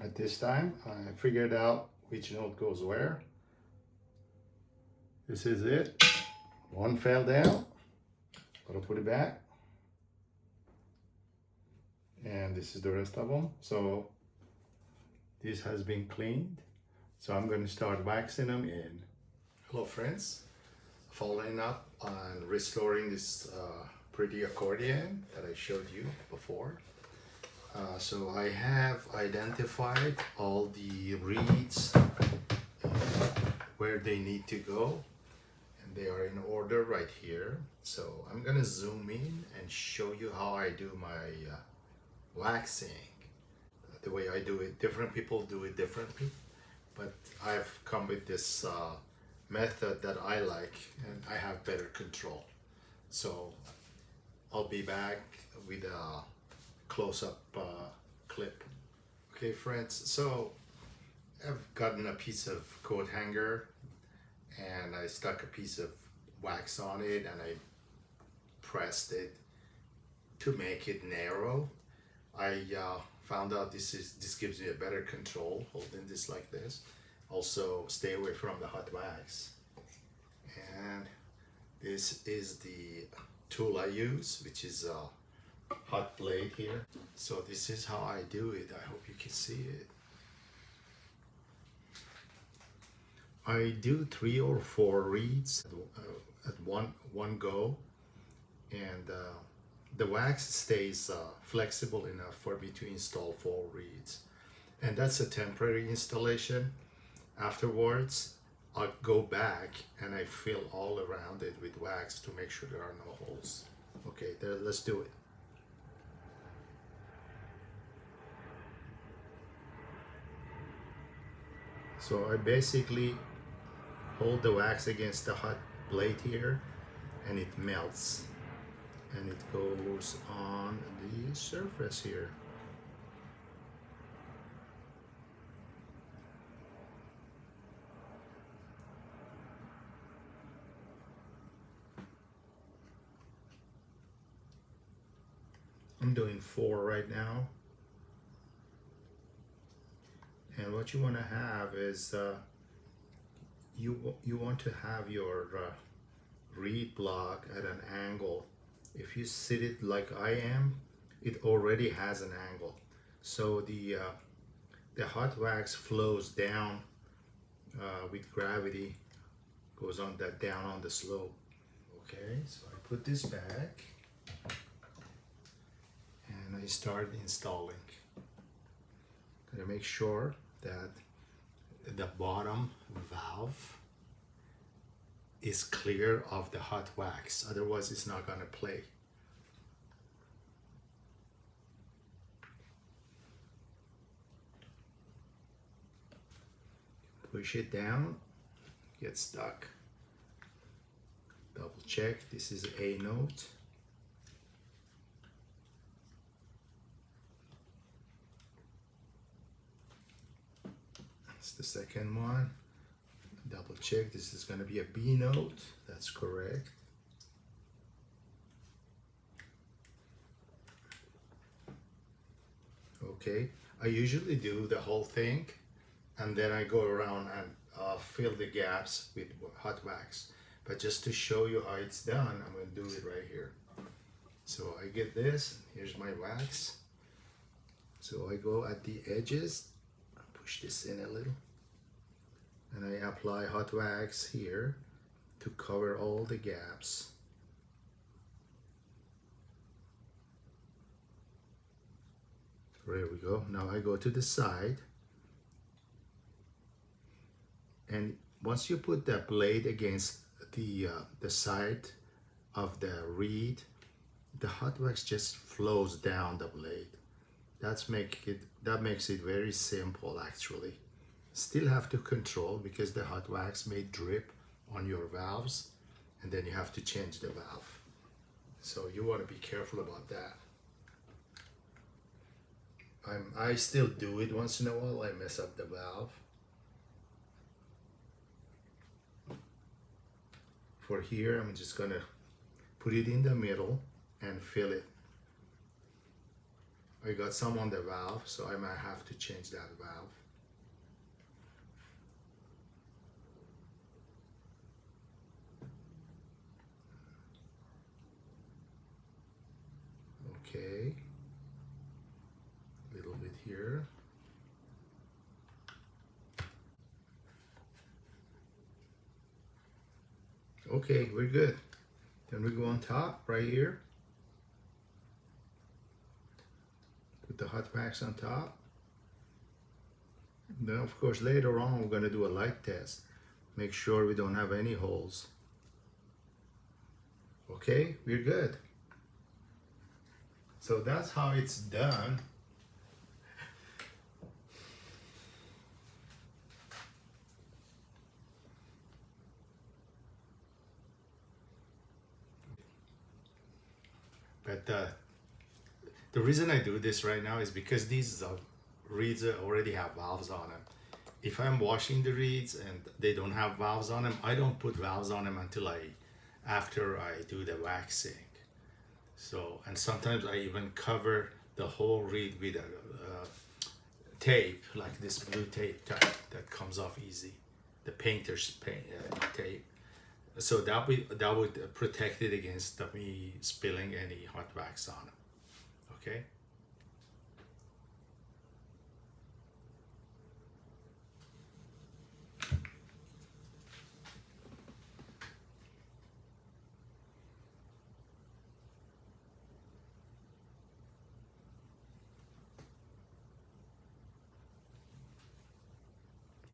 At this time, I figured out which note goes where. This is it. One fell down. Gotta put it back. And this is the rest of them. So this has been cleaned. So I'm going to start waxing them in. Hello friends. Following up on restoring this pretty accordion that I showed you before. So I have identified all the reeds where they need to go, and they are in order right here. So I'm gonna zoom in and show you how I do my waxing. The way I do it, different people do it differently, but I've come with this method that I like and I have better control. So I'll be back with a close-up clip. Okay friends, so I've gotten a piece of coat hanger and I stuck a piece of wax on it and I pressed it to make it narrow. I found out this gives me a better control holding this like this. Also stay away from the hot wax. And this is the tool I use, which is a hot blade here. So this is how I do it. I hope you can see it. I do 3 or 4 reeds at one go, and the wax stays flexible enough for me to install 4 reeds. And that's a temporary installation. Afterwards, I'll go back and I fill all around it with wax to make sure there are no holes. Okay, let's do it. So I basically hold the wax against the hot blade here and it melts and it goes on the surface here. I'm doing 4 right now. And what you want to have is you want to have your reed block at an angle. If you sit it like I am, it already has an angle. So the hot wax flows down with gravity, goes on that down on the slope. Okay, so I put this back and I start installing. Gotta make sure that the bottom valve is clear of the hot wax, otherwise it's not gonna play. Push it down, get stuck. Double check, this is A note. That's the second one. Double check, this is going to be a B note. That's correct. Okay, I usually do the whole thing and then I go around and fill the gaps with hot wax. But just to show you how it's done, I'm going to do it right here. So I get this, here's my wax. So I go at the edges, push this in a little, and I apply hot wax here to cover all the gaps. There we go. Now I go to the side, and once you put that blade against the side of the reed, the hot wax just flows down the blade. That makes it very simple actually. Still have to control because the hot wax may drip on your valves and then you have to change the valve. So you want to be careful about that. I still do it once in a while. I mess up the valve. For here, I'm just gonna put it in the middle and fill it. I got some on the valve, so I might have to change that valve. Okay, a little bit here. Okay, we're good. Then we go on top right here. Put the hot wax on top. Then of course later on we're going to do a light test. Make sure we don't have any holes. Okay, we're good. So that's how it's done. But the reason I do this right now is because these reeds already have valves on them. If I'm washing the reeds and they don't have valves on them, I don't put valves on them until after I do the waxing. So, and sometimes I even cover the whole reed with a tape, like this blue tape type that comes off easy, the painter's tape. So that would protect it against me spilling any hot wax on them. Okay.